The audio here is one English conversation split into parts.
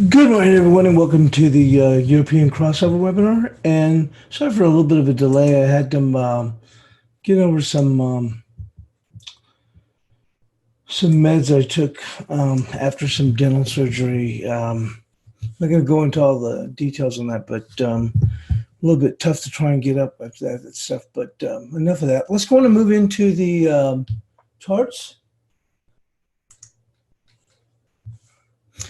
Good morning, everyone, and welcome to the European crossover webinar. And sorry for a little bit of a delay. I had to get over some meds I took after some dental surgery. I'm not going to go into all the details on that, but a little bit tough to try and get up after that stuff. But enough of that. Let's go on and move into the charts.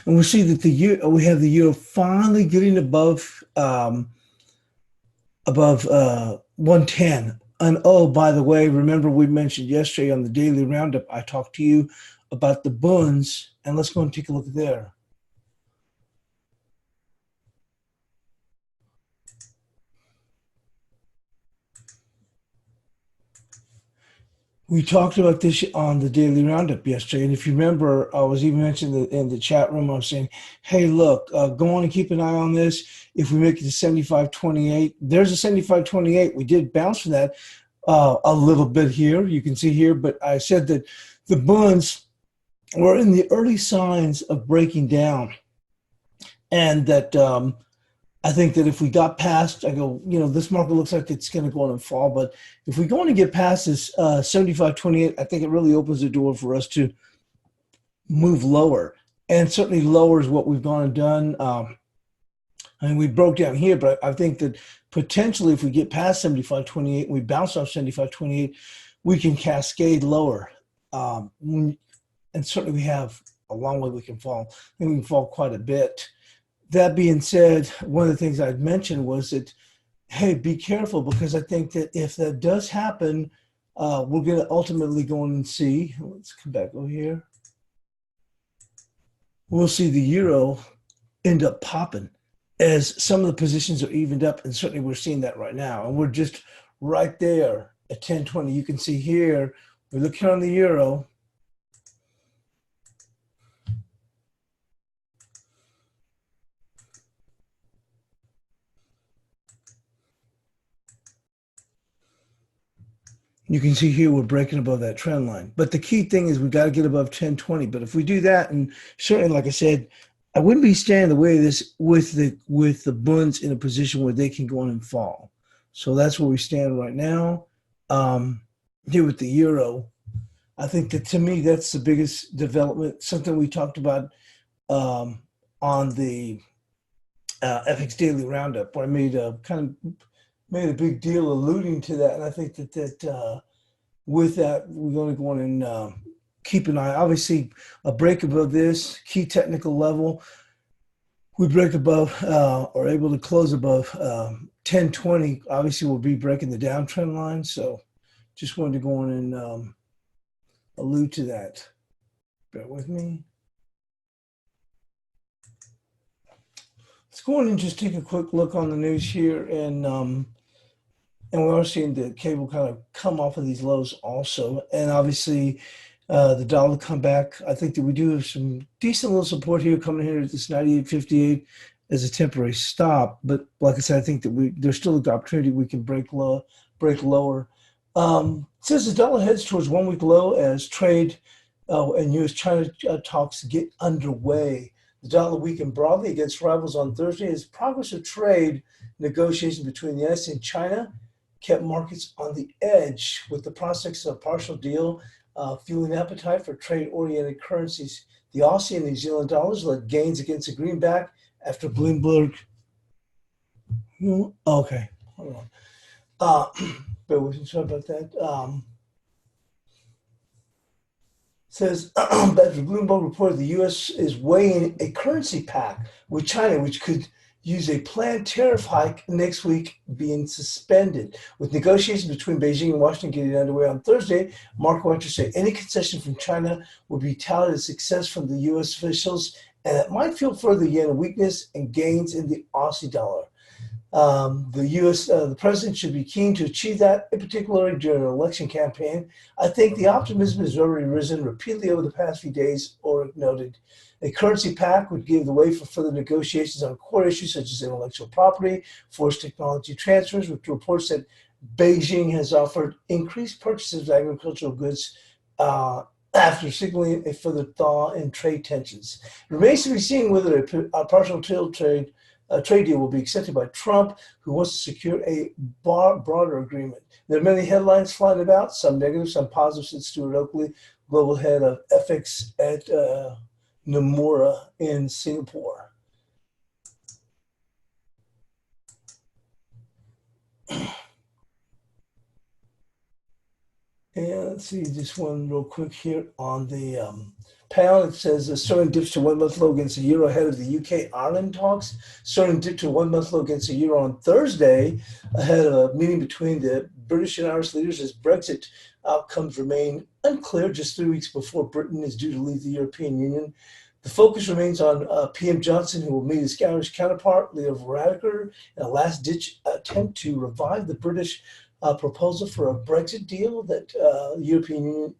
And we'll see that we have the euro finally getting above 110. And oh, by the way, remember we mentioned yesterday on the daily roundup, I talked to you about the bunds, and let's go and take a look there. We talked about this on the daily roundup yesterday, and if you remember, I was even mentioning in the chat room, I was saying, hey, look, go on and keep an eye on this. If we make it to 75.28, there's a 75.28. We did bounce from that a little bit here. You can see here, but I said that the bunds were in the early signs of breaking down, and that I think that if we got past, I go, this market looks like it's going to go on and fall, but if we go on and get past this 75.28, I think it really opens the door for us to move lower, and certainly lowers what we've gone and done. I mean, we broke down here, but I think that potentially if we get past 75.28 and we bounce off 75.28, we can cascade lower. And certainly we have a long way we can fall. I think we can fall quite a bit. That being said, one of the things I'd mentioned was that, hey, be careful, because I think that if that does happen, we're going to ultimately go in and see. Let's come back over here. We'll see the euro end up popping as some of the positions are evened up, and certainly we're seeing that right now. And we're just right there at 10.20. You can see here, we look here on the euro. You can see here we're breaking above that trend line. But the key thing is we got to get above 10.20. But if we do that, and certainly, like I said, I wouldn't be standing the way of this with the bunds in a position where they can go on and fall. So that's where we stand right now. Here with the euro, I think that to me that's the biggest development. Something we talked about on the FX Daily Roundup, where I made a big deal alluding to that, and I think that with that we're going to go on and keep an eye. Obviously, a break above this key technical level, we break above or able to close above 10.20. Obviously, we'll be breaking the downtrend line. So, just wanted to go on and allude to that. Bear with me. Let's go on and just take a quick look on the news here, and we are seeing the cable kind of come off of these lows also, and obviously. The dollar come back. I think that we do have some decent little support here coming here at this 98.58 as a temporary stop. But like I said, I think that there's still an opportunity we can break lower. It says the dollar heads towards 1 week low as trade and U.S.-China talks get underway. The dollar weakened broadly against rivals on Thursday as progress of trade negotiations between the U.S. and China kept markets on the edge, with the prospects of a partial deal fueling appetite for trade-oriented currencies. The Aussie and New Zealand dollars led gains against the greenback after Bloomberg. Okay, hold on. Bear with me, sorry about that. Says after Bloomberg reported the U.S. is weighing a currency pact with China, which could use a planned tariff hike next week being suspended. With negotiations between Beijing and Washington getting underway on Thursday, market watchers say any concession from China would be touted as success from the U.S. officials, and it might fuel further yen weakness and gains in the Aussie dollar. The president should be keen to achieve that, in particular during an election campaign. I think the optimism has already risen repeatedly over the past few days, Orrick noted. A currency pact would give the way for further negotiations on core issues such as intellectual property, forced technology transfers, with reports that Beijing has offered increased purchases of agricultural goods after signaling a further thaw in trade tensions. It remains to be seen whether a partial trade deal will be accepted by Trump, who wants to secure a broader agreement. There are many headlines flying about, some negative, some positive, said Stuart Oakley, global head of FX at Nomura in Singapore. And let's see, just one real quick here on the pound. It says sterling dips to 1 month low against the euro ahead of the UK-Ireland talks. Sterling dipped to 1 month low against the euro on Thursday ahead of a meeting between the British and Irish leaders as Brexit outcomes remain unclear just 3 weeks before Britain is due to leave the European Union. The focus remains on PM Johnson, who will meet his Irish counterpart, Leo Varadkar, in a last-ditch attempt to revive the British proposal for a Brexit deal that the European Union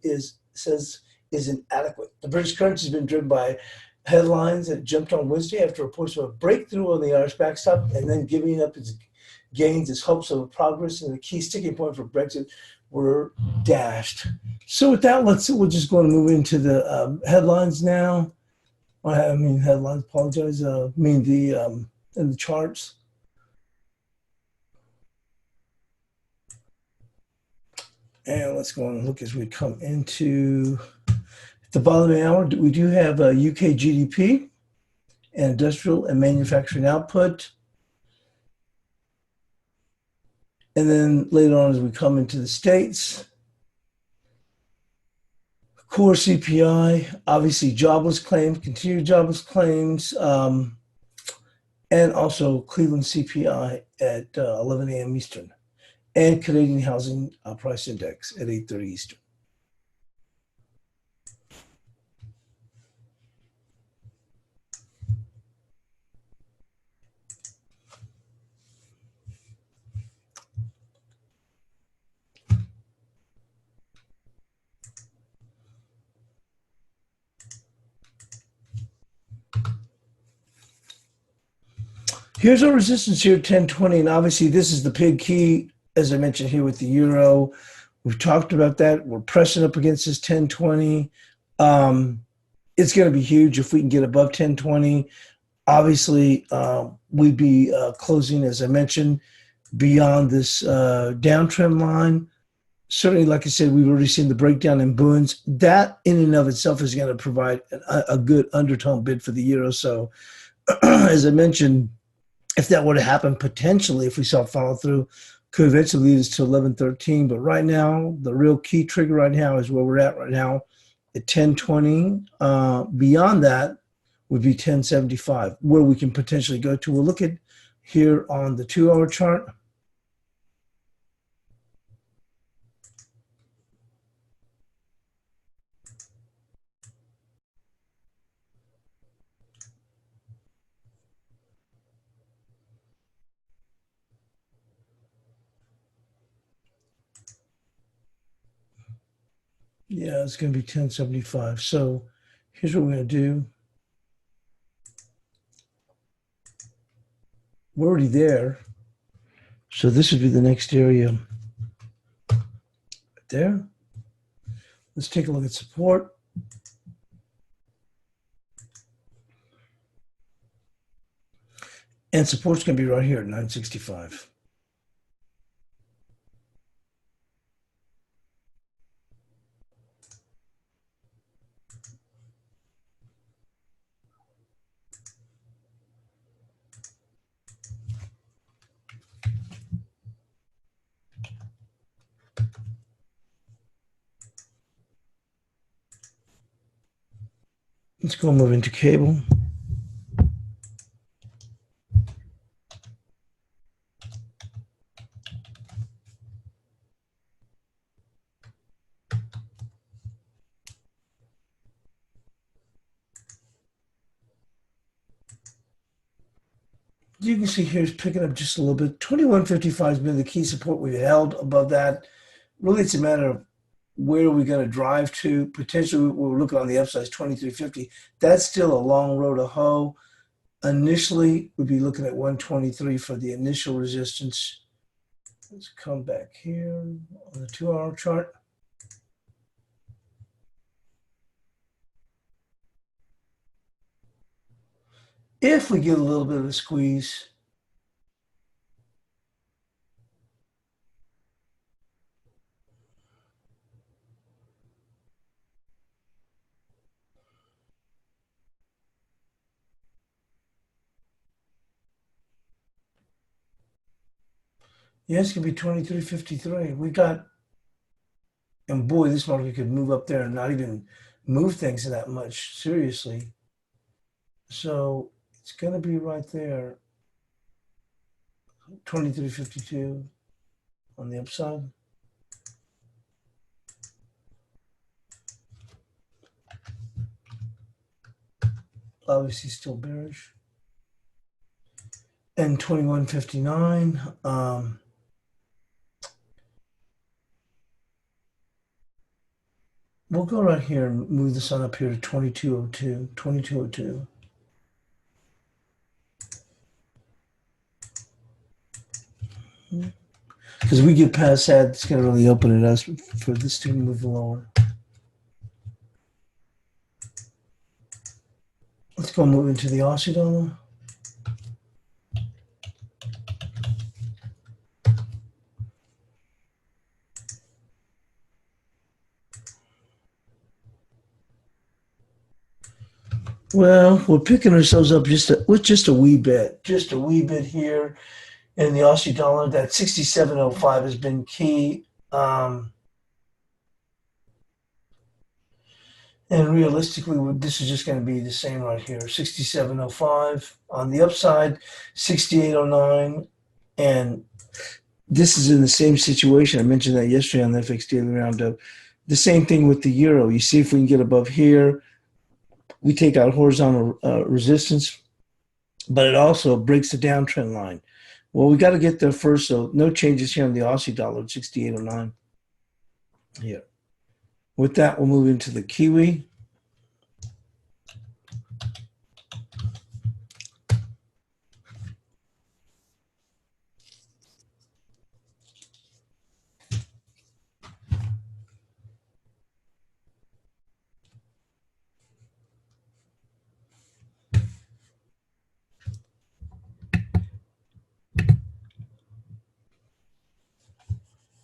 says is inadequate. The British currency has been driven by headlines that jumped on Wednesday after reports of a breakthrough on the Irish backstop and then giving up its gains as hopes of progress and the key sticking point for Brexit were dashed. So with that, we're just going to move into the headlines now. I mean headlines. Apologize. In the charts. And let's go on and look as we come into the bottom of the hour. We do have UK GDP and industrial and manufacturing output. And then later on, as we come into the States, core CPI, obviously jobless claims, continued jobless claims, and also Cleveland CPI at 11 a.m. Eastern, and Canadian Housing Price Index at 8:30 Eastern. Here's our resistance here, 1020, and obviously this is the big key, as I mentioned here with the euro. We've talked about that. We're pressing up against this 1020. It's going to be huge if we can get above 1020. Obviously, we'd be closing, as I mentioned, beyond this downtrend line. Certainly, like I said, we've already seen the breakdown in Boons. That in and of itself is going to provide a good undertone bid for the euro. So, as I mentioned, if that were to happen, potentially, if we saw follow through, could eventually lead us to 1113. But right now, the real key trigger right now is where we're at right now at 1020. Beyond that would be 1075, where we can potentially go to. We'll look at here on the 2-hour chart. Yeah, it's going to be 1075. So here's what we're going to do. We're already there. So this would be the next area right there. Let's take a look at support. And support's going to be right here at 965. Let's go move into cable. You can see here it's picking up just a little bit. 2155 has been the key support we've held above that. Really, it's a matter of where are we going to drive to. Potentially, we're looking on the upside is 2350. That's still a long road to hoe. Initially, we'd be looking at 123 for the initial resistance. Let's come back here on the 2-hour chart. If we get a little bit of a squeeze, yeah, it's gonna be 23.53. We got, and boy, this market could move up there and not even move things that much, seriously. So it's gonna be right there, 23.52 on the upside. Obviously still bearish. And 21.59. We'll go right here and move the sun up here to 22.02, 22.02. Because we get past that, it's going to really open it up for this to move lower. Let's go move into the Aussie dollar. Well, we're picking ourselves up with just a wee bit here in the Aussie dollar. That 67.05 has been key. And realistically, this is just going to be the same right here, 67.05 on the upside, 68.09, and this is in the same situation. I mentioned that yesterday on the FX Daily Roundup. The same thing with the euro. You see if we can get above here, we take out horizontal resistance, but it also breaks the downtrend line. Well, we got to get there first, so no changes here on the Aussie dollar, 68.09 here. With that, we'll move into the Kiwi.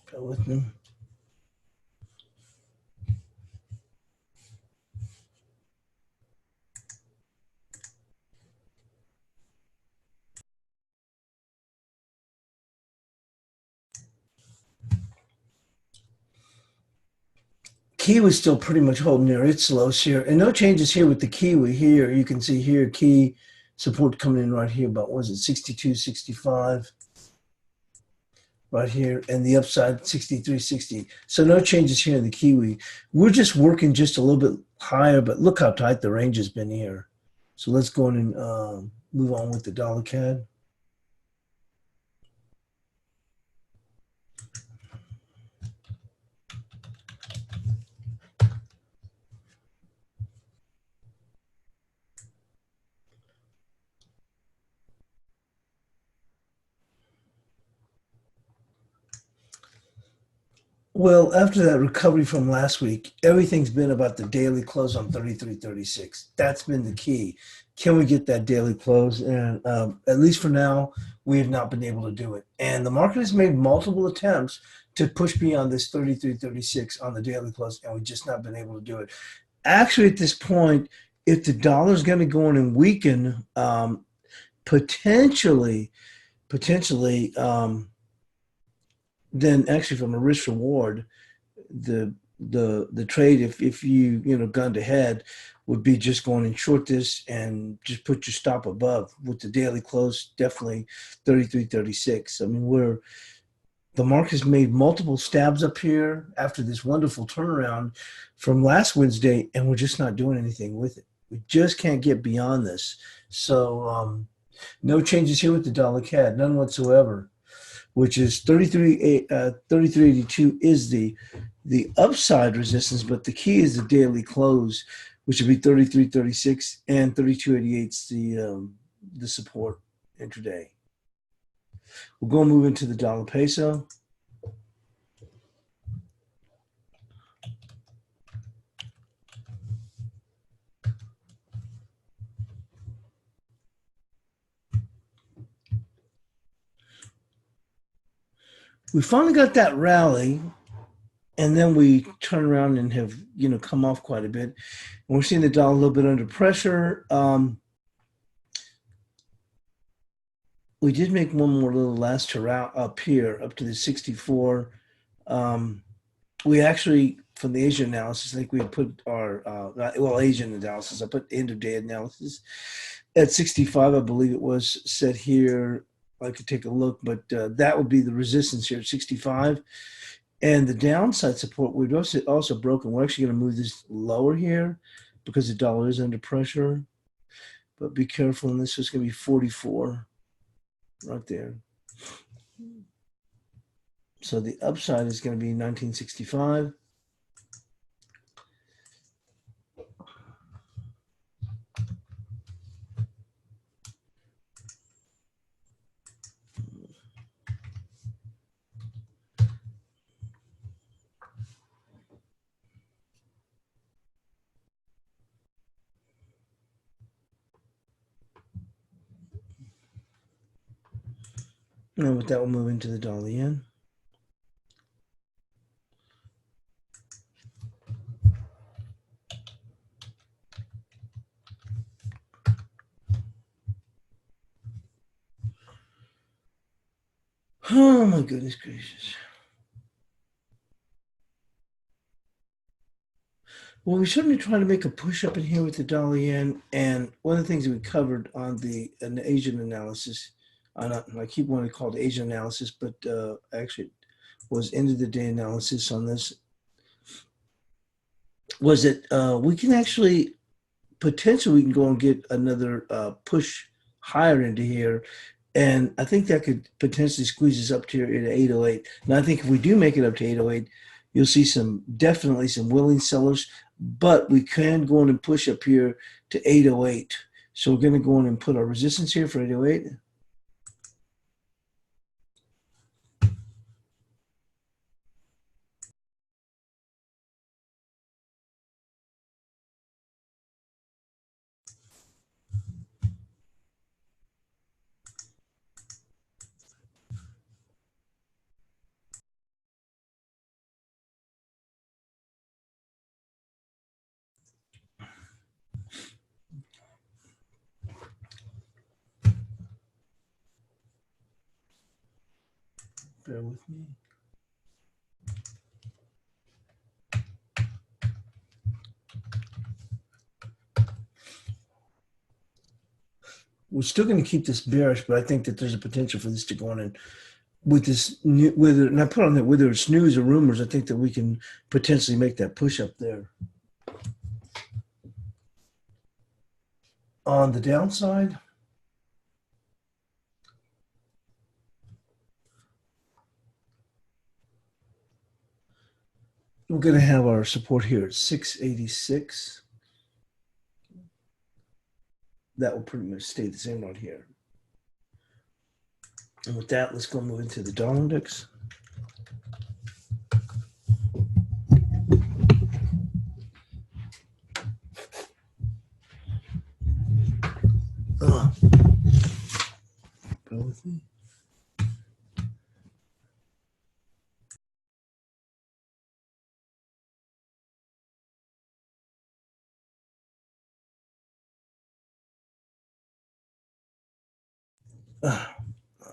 Bear with me. Kiwi still pretty much holding near its lows here, and no changes here with the Kiwi here. You can see here key support coming in right here, about, what was it, 62.65 right here, and the upside 63.60. So no changes here in the Kiwi. We're just working just a little bit higher, but look how tight the range has been here. So let's go on and move on with the dollar CAD. Well, after that recovery from last week, everything's been about the daily close on 33.36. That's been the key. Can we get that daily close? And at least for now, we have not been able to do it. And the market has made multiple attempts to push beyond this 33.36 on the daily close, and we've just not been able to do it. Actually, at this point, if the dollar is going to go in and weaken, potentially, then actually from a risk reward, the trade, if you gunned ahead, would be just going and short this and just put your stop above with the daily close, definitely 33.36. I mean, the market has made multiple stabs up here after this wonderful turnaround from last Wednesday, and we're just not doing anything with it. We just can't get beyond this. So no changes here with the dollar CAD, none whatsoever, which is 33.82 is the upside resistance, but the key is the daily close, which would be 33.36, and 32.88 is the support intraday. We'll go and move into the dollar peso. We finally got that rally, and then we turn around and have, come off quite a bit. And we're seeing the dollar a little bit under pressure. We did make one more little last hurrah up here, up to the 64. We actually, from the Asian analysis, I think we had put our, Asian analysis, I put end of day analysis at 65, I believe it was set here. I could take a look, but that would be the resistance here at 65. And the downside support, we've also broken. We're actually going to move this lower here because the dollar is under pressure. But be careful, and this is going to be 44 right there. So the upside is going to be 1965. And with that, we'll move into the dollar yen. Oh my goodness gracious. Well, we certainly try to make a push up in here with the dollar yen. And one of the things that we covered on the Asian analysis, I keep wanting to call it Asian analysis, but actually was end of the day analysis on this, was that we can actually, potentially we can go and get another push higher into here. And I think that could potentially squeeze us up to here at 808. Now, I think if we do make it up to 808, you'll see definitely some willing sellers, but we can go in and push up here to 808. So we're going to go in and put our resistance here for 808. Bear with me. We're still going to keep this bearish, but I think that there's a potential for this to go on and with this, and I put on that, whether it's news or rumors, I think that we can potentially make that push up there. On the downside, we're going to have our support here at 686. That will pretty much stay the same right here. And with that, let's go move into the dollar index. Go with me.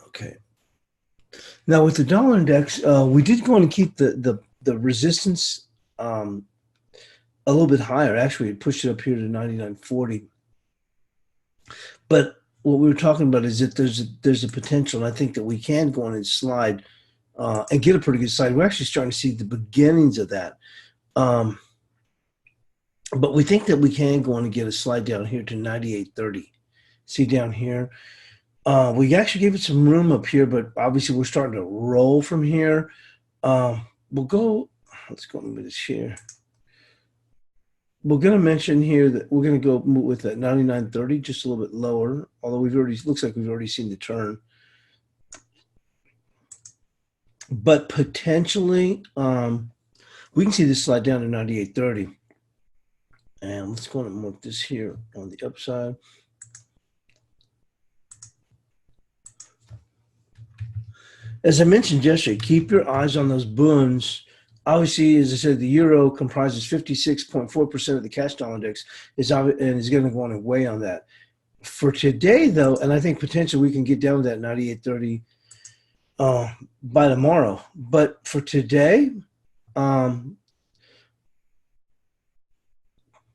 Okay. Now with the dollar index, we did go and keep the resistance a little bit higher. Actually, it pushed it up here to 99.40. But what we were talking about is that there's a potential, and I think that we can go on and slide and get a pretty good slide. We're actually starting to see the beginnings of that. But we think that we can go on and get a slide down here to 98.30. See down here? We actually gave it some room up here, but obviously we're starting to roll from here. Let's go into this here. We're going to mention here that we're going to go with that 99.30, just a little bit lower, although looks like we've already seen the turn. But potentially, we can see this slide down to 98.30. And let's go and mark this here on the upside. As I mentioned yesterday, keep your eyes on those boons. Obviously, as I said, the euro comprises 56.4% of the cash dollar index, and is going to go on and weigh on that. For today, though, and I think potentially we can get down to that 98.30 by tomorrow. But for today, we're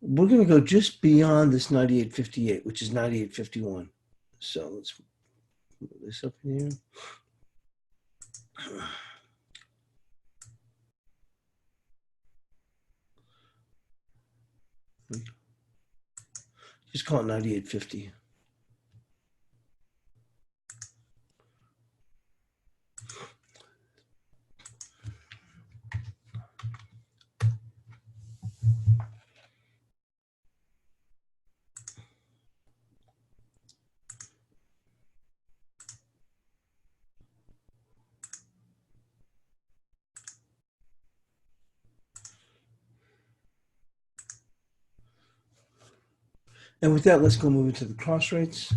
going to go just beyond this 98.58, which is 98.51. So let's move this up in here. Just call it 98.50. And with that, let's go move into the cross rates.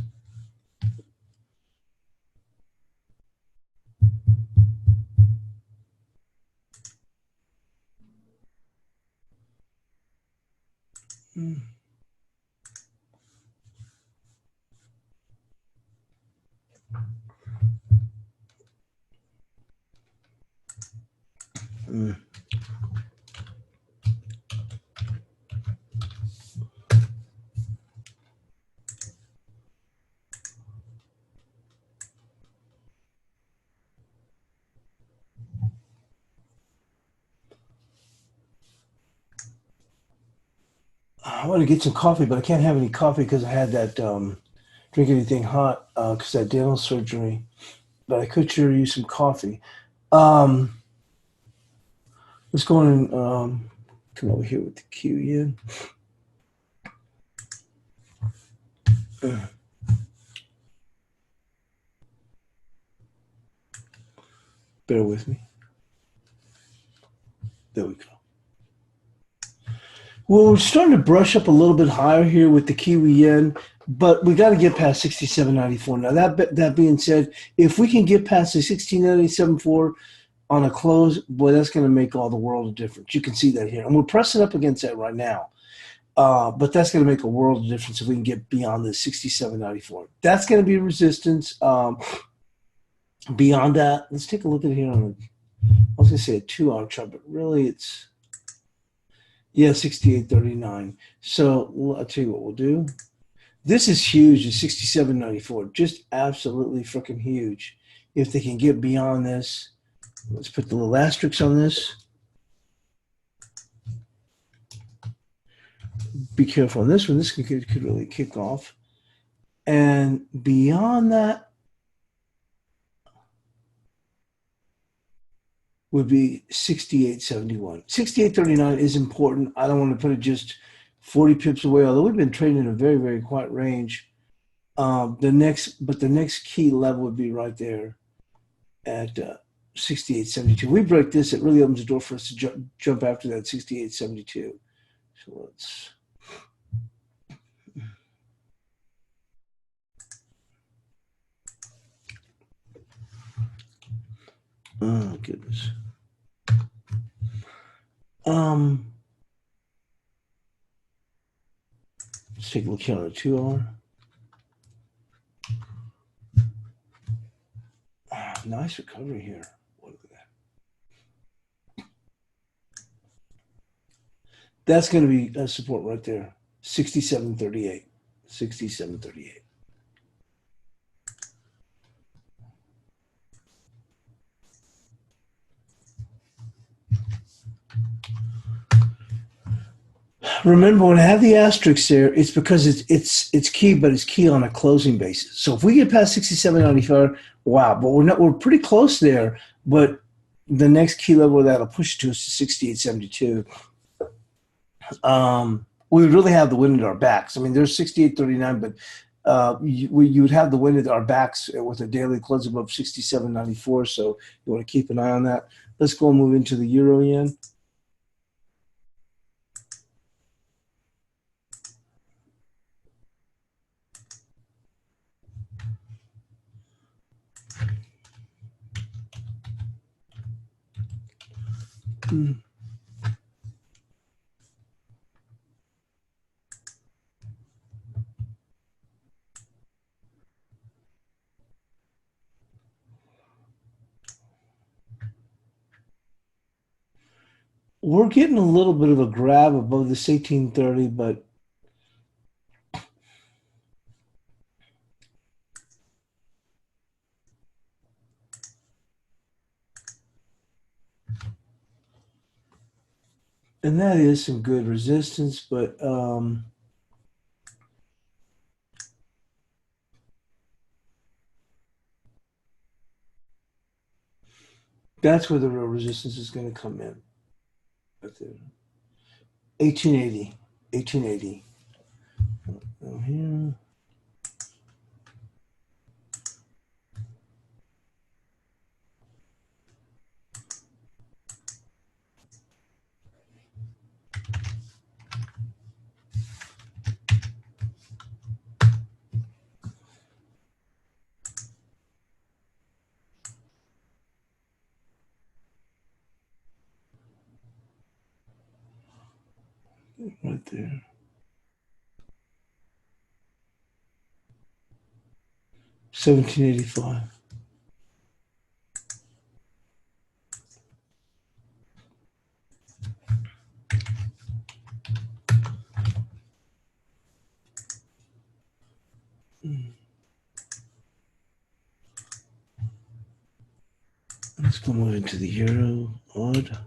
I want to get some coffee, but I can't have any coffee because I had that drink anything hot because that dental surgery. But I could sure use some coffee. Let's go on and come over here with the Q yen. Bear with me. There we go. Well, we're starting to brush up a little bit higher here with the Kiwi yen, but we got to get past 67.94. Now, that being said, if we can get past the 16.97.4 on a close, boy, that's going to make all the world of difference. You can see that here. And we're pressing up against that right now. But that's going to make a world of difference if we can get beyond the 67.94. That's going to be resistance. Beyond that, let's take a look at it here on I was going to say a 2-hour chart, but really it's, 68.39. So I'll tell you what we'll do. This is huge, is 67.94. Just absolutely freaking huge. If they can get beyond this, let's put the little asterisk on this. Be careful on this one. This could really kick off. And beyond that would be 68.71. 68.39 is important. I don't want to put it just 40 pips away, although we've been trading in a very, very quiet range. The next key level would be right there at 68.72. We break this, it really opens the door for us to jump after that 68.72. So let's. Oh goodness. Let's take a look here on the 2-hour. Nice recovery here. Look at that. That's going to be a support right there. 67.38. 67.38. Remember, when I have the asterisk there, it's because it's key, but it's key on a closing basis. So if we get past 67.95, wow! But we're pretty close there. But the next key level that'll push to us to 68.72. We would really have the wind at our backs. I mean, there's 68.39, but you would have the wind at our backs with a daily close above 67.94. So you want to keep an eye on that. Let's go and move into the euro yen. We're getting a little bit of a grab above this 1830, but and that is some good resistance, but that's where the real resistance is going to come in. Right there. 1880. 1880. Here. Right there. 1785. Let's go move into the euro odd.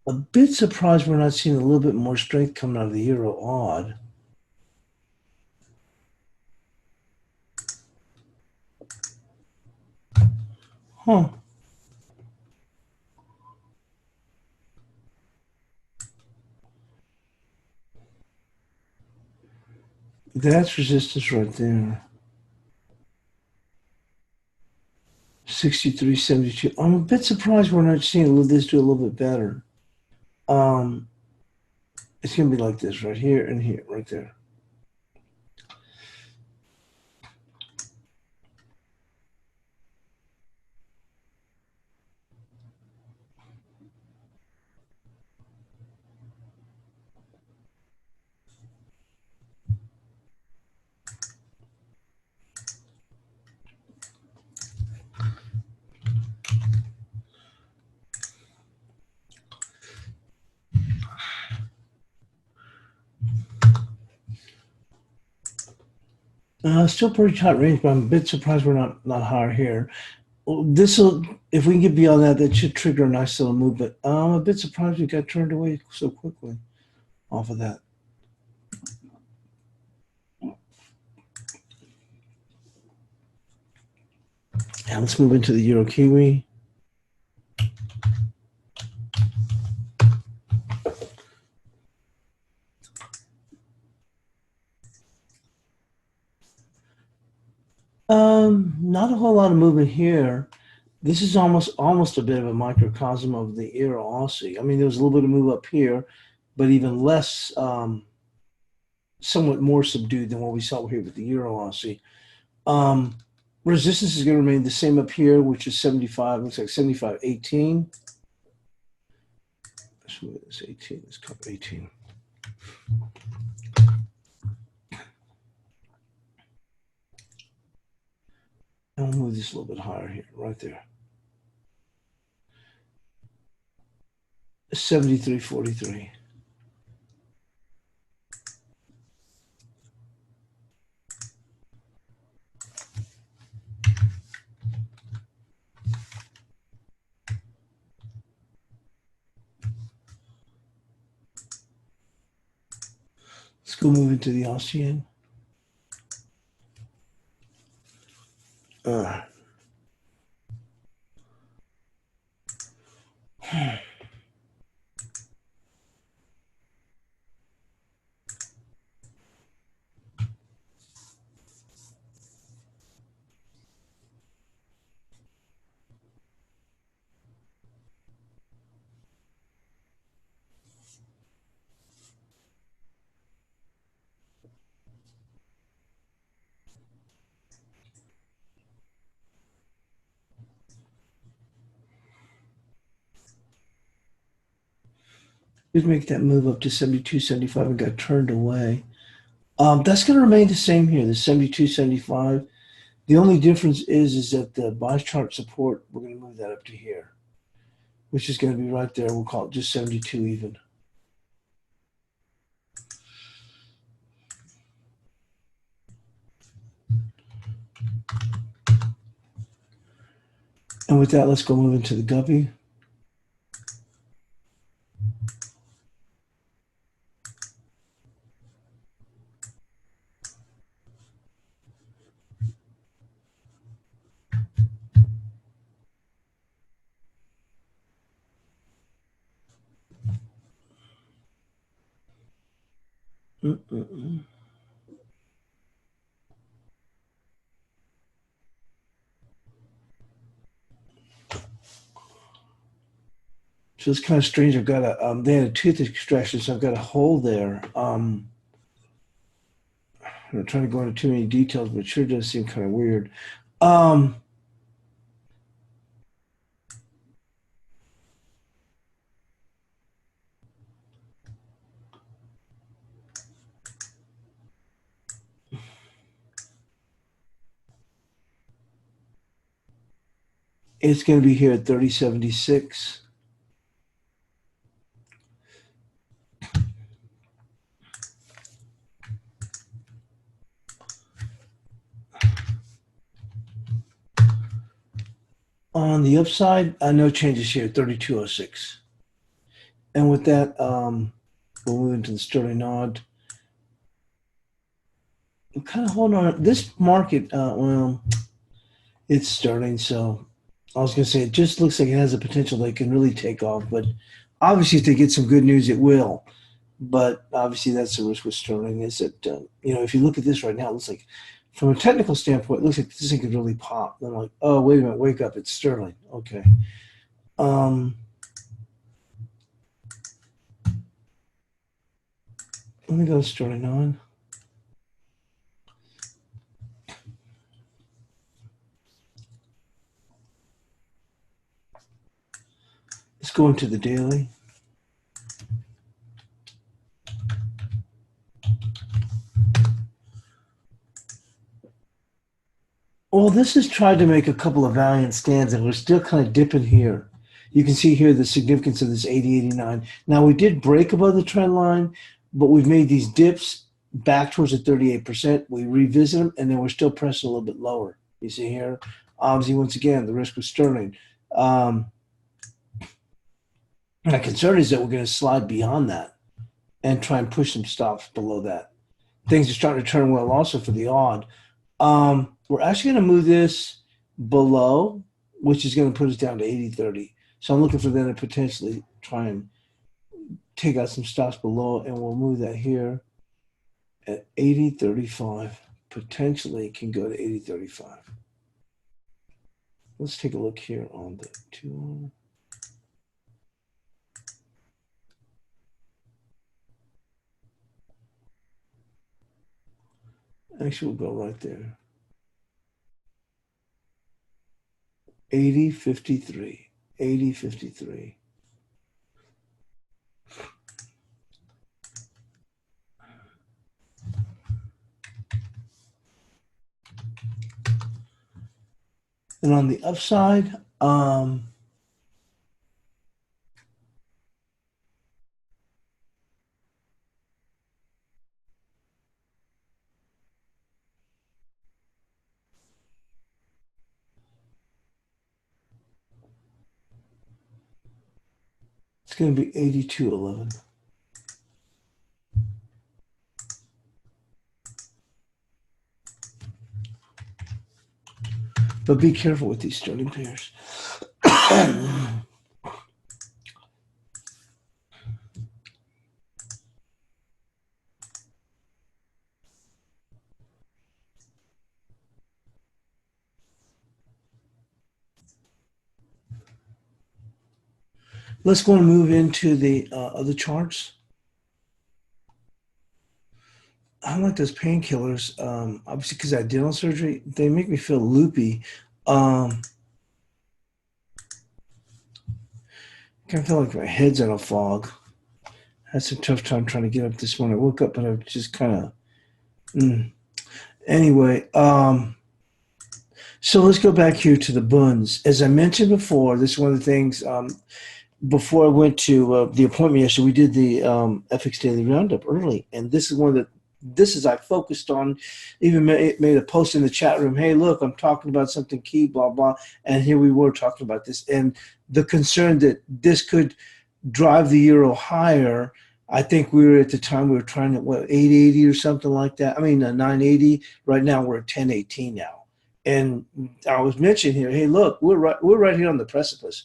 A bit surprised we're not seeing a little bit more strength coming out of the euro odd. Huh. That's resistance right there. 63.72. I'm a bit surprised we're not seeing this do a little bit better. It's going to be like this right here and here, right there. Still pretty tight range, but I'm a bit surprised we're not higher here. Well, this will, if we can get beyond that, that should trigger a nice little move. But I'm a bit surprised we got turned away so quickly off of that. Yeah, let's move into the Euro Kiwi. Not a whole lot of movement here. This is almost a bit of a microcosm of the Euro Aussie. I mean, there was a little bit of move up here, but even less, somewhat more subdued than what we saw here with the Euro Aussie. Resistance is going to remain the same up here, which is 75. Looks like 75.18. Let's 18. Let's come 18. And we'll move this a little bit higher here, right there. 73.43. Let's go move into the Austrian. Did make that move up to 72.75 and got turned away. That's going to remain the same here, the 72.75. The only difference is that the buy chart support, we're going to move that up to here, which is going to be right there. We'll call it just 72 even. And with that, let's go move into the guppy. So it's kind of strange. I've got a they had a tooth extraction, so I've got a hole there. I'm not trying to go into too many details, but it sure does seem kind of weird. It's going to be here at 30.76. On the upside, no changes here, 32.06. And with that, we'll move into the sterling nod. I'm kind of holding on. This market, well, it's sterling, so I was going to say it just looks like it has the potential that it can really take off. But obviously, if they get some good news, it will. But obviously, that's the risk with sterling is that, if you look at this right now, it looks like from a technical standpoint, it looks like this thing could really pop. Then I'm like, oh, wait a minute, wake up, it's sterling. Okay. Let me go to sterling on. Let's go into the daily. Well, this has tried to make a couple of valiant stands, and we're still kind of dipping here. You can see here the significance of this 80.89. Now, we did break above the trend line, but we've made these dips back towards the 38%. We revisit them, and then we're still pressing a little bit lower. You see here, obviously, once again, the risk was sterling. My concern is that we're going to slide beyond that and try and push some stops below that. Things are starting to turn well also for the odd. We're actually going to move this below, which is going to put us down to 80.30. So I'm looking for them to potentially try and take out some stops below, and we'll move that here at 80.35. Potentially it can go to 80.35. Let's take a look here on the 2. Actually, we'll go right there. 80.53. 80.53. And on the upside, it's going to be 82.11. But be careful with these sterling pairs. Let's go and move into the other charts. I don't like those painkillers, obviously because I had dental surgery. They make me feel loopy. Kind of feel like my head's in a fog. Had some tough time trying to get up this morning. I woke up, but I was just kind of. Anyway, so let's go back here to the bunds. As I mentioned before, this is one of the things. Before I went to the appointment yesterday, we did the FX Daily Roundup early, and this is one of the. This is I focused on. Even made a post in the chat room. Hey, look, I'm talking about something key, blah blah, and here we were talking about this, and the concern that this could drive the euro higher. I think we were at the time we were trying at what 880 or something like that. I mean 980. Right now we're at 1018 now, and I was mentioning here, hey, look, we're right here on the precipice,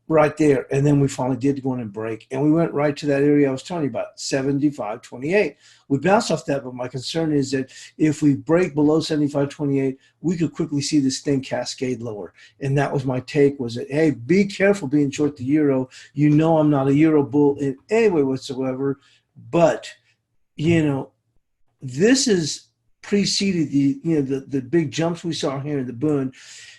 right there. And then we finally did go in and break, and we went right to that area I was telling you about, 75.28. We bounced off that, but my concern is that if we break below 75.28, we could quickly see this thing cascade lower. And that was my take, was that, hey, be careful being short the euro. You know I'm not a euro bull in any way whatsoever, but, this is preceded the big jumps we saw here in the Bund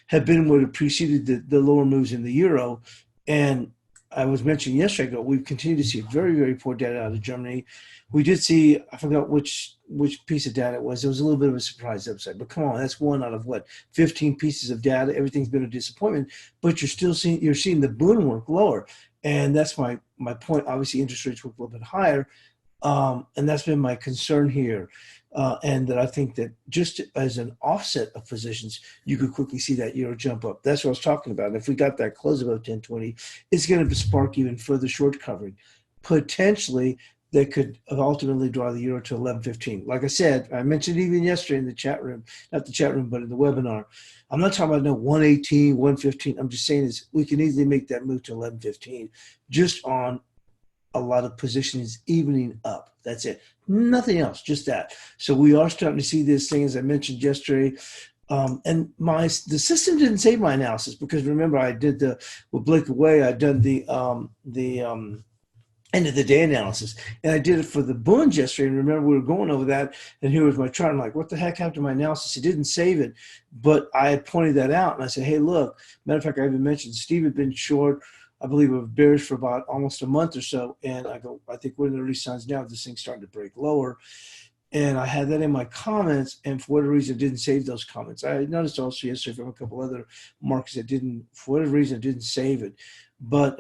have been what have preceded the lower moves in the euro. And I was mentioning yesterday, we've continued to see very, very poor data out of Germany. We did see, I forgot which piece of data it was. It was a little bit of a surprise upside, but come on, that's one out of 15 pieces of data. Everything's been a disappointment, but you're seeing the Bund work lower. And that's my point. Obviously, interest rates work a little bit higher. And that's been my concern here. And that I think that just as an offset of positions, you could quickly see that euro jump up. That's what I was talking about. And if we got that close above 1020, it's going to spark even further short covering. Potentially, that could ultimately draw the euro to 1115. Like I said, I mentioned even yesterday in the chat room, not the chat room, but in the webinar. I'm not talking about 118, 115. I'm just saying is we can easily make that move to 1115 just on a lot of positions evening up. That's it. Nothing else, just that. So we are starting to see this thing, as I mentioned yesterday. And the system didn't save my analysis because remember I did with Blake Away, I'd done the end of the day analysis, and I did it for the Bund yesterday. And remember we were going over that, and here was my chart. I'm like, what the heck happened to my analysis? It didn't save it, but I had pointed that out, and I said, hey, look. Matter of fact, I even mentioned Steve had been short, I believe, of bearish for about almost a month or so. And I go, I think we're in the early signs now. This thing's starting to break lower. And I had that in my comments, and for whatever reason, I didn't save those comments. I noticed also yesterday from a couple other markets that didn't, for whatever reason, didn't save it. But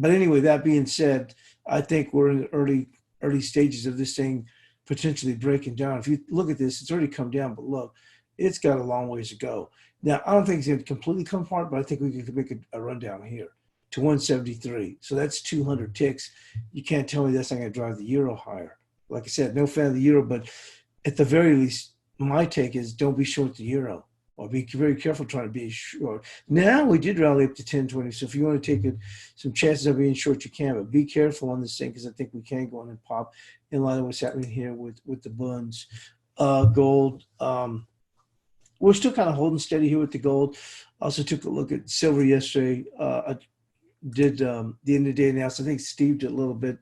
anyway, that being said, I think we're in the early stages of this thing potentially breaking down. If you look at this, it's already come down, but look, it's got a long ways to go. Now, I don't think it's going to completely come apart, but I think we can make a rundown here to 173. So that's 200 ticks. You can't tell me that's not going to drive the euro higher. Like I said, no fan of the euro, but at the very least, my take is don't be short the euro, or be very careful trying to be short. Now we did rally up to 1020, so if you want to take some chances of being short, you can, but be careful on this thing because I think we can go on and pop in line with what's happening here with the bunds. Gold, we're still kind of holding steady here with the gold. Also took a look at silver yesterday. I did the end of the day analysis. I think Steve did a little bit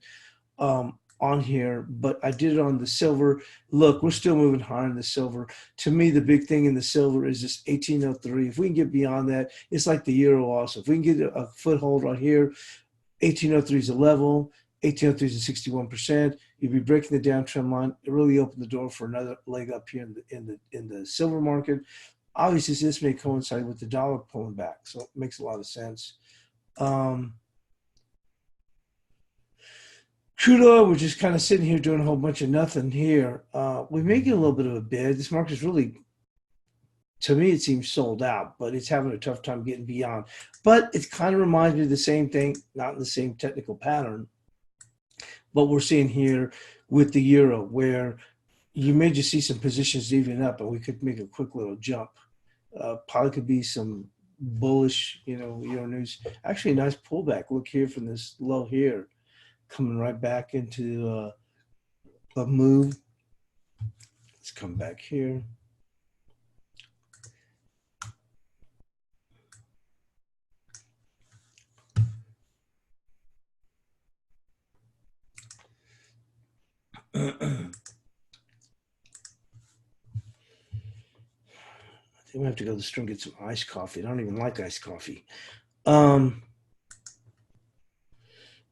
on here, but I did it on the silver. Look, we're still moving higher in the silver. To me, the big thing in the silver is this 1803. If we can get beyond that, it's like the euro also. If we can get a foothold right here, 1803 is a level. 1803 is a 61%. You'd be breaking the downtrend line. It really opened the door for another leg up here in the silver market. Obviously, this may coincide with the dollar pulling back, so it makes a lot of sense. Crude oil, we're just kind of sitting here doing a whole bunch of nothing here. We may get a little bit of a bid. This market is really, to me, it seems sold out, but it's having a tough time getting beyond. But it kind of reminds me of the same thing, not in the same technical pattern, but we're seeing here with the euro, where you may just see some positions even up, and we could make a quick little jump. Probably could be some bullish, euro news. Actually, a nice pullback. Look here from this low here, coming right back into a move. Let's come back here. I think we have to go to the store and get some iced coffee. I don't even like iced coffee.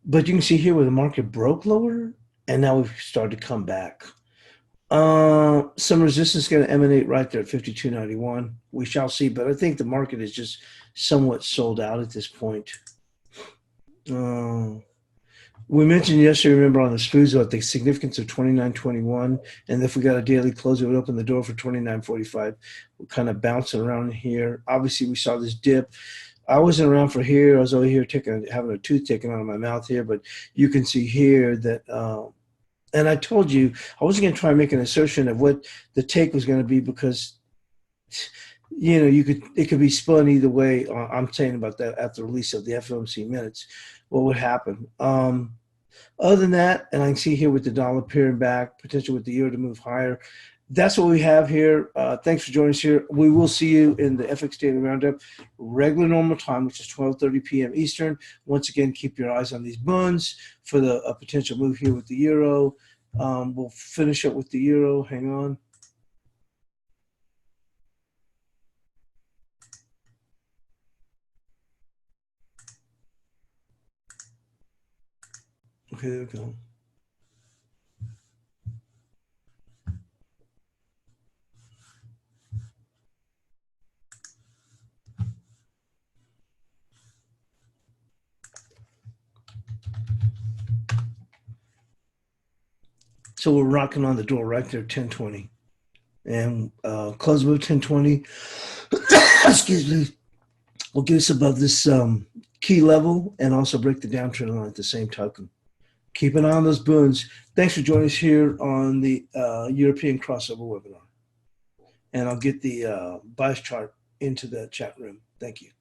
But you can see here where the market broke lower, and now we've started to come back. Some resistance is going to emanate right there at 52.91. We shall see, but I think the market is just somewhat sold out at this point. We mentioned yesterday, remember on the SPUZO, the significance of 29.21, and if we got a daily close, it would open the door for 29.45. We're kind of bouncing around here. Obviously, we saw this dip. I wasn't around for here. I was over here having a tooth taken out of my mouth here, but you can see here that, and I told you I wasn't going to try and make an assertion of what the take was going to be because, it could be spun either way. I'm saying about that after the release of the FOMC minutes, what would happen. Other than that, and I can see here with the dollar peering back, potential with the euro to move higher. That's what we have here. Thanks for joining us here. We will see you in the FX Daily Roundup, regular normal time, which is 12:30 p.m. Eastern. Once again, keep your eyes on these bonds for the potential move here with the euro. We'll finish up with the euro. Hang on. Okay, there we go. So we're rocking on the door right there, 1020. And close move 1020. Excuse me. Will get us above this key level and also break the downtrend line at the same token. Keep an eye on those boons. Thanks for joining us here on the European crossover webinar. And I'll get the bias chart into the chat room. Thank you.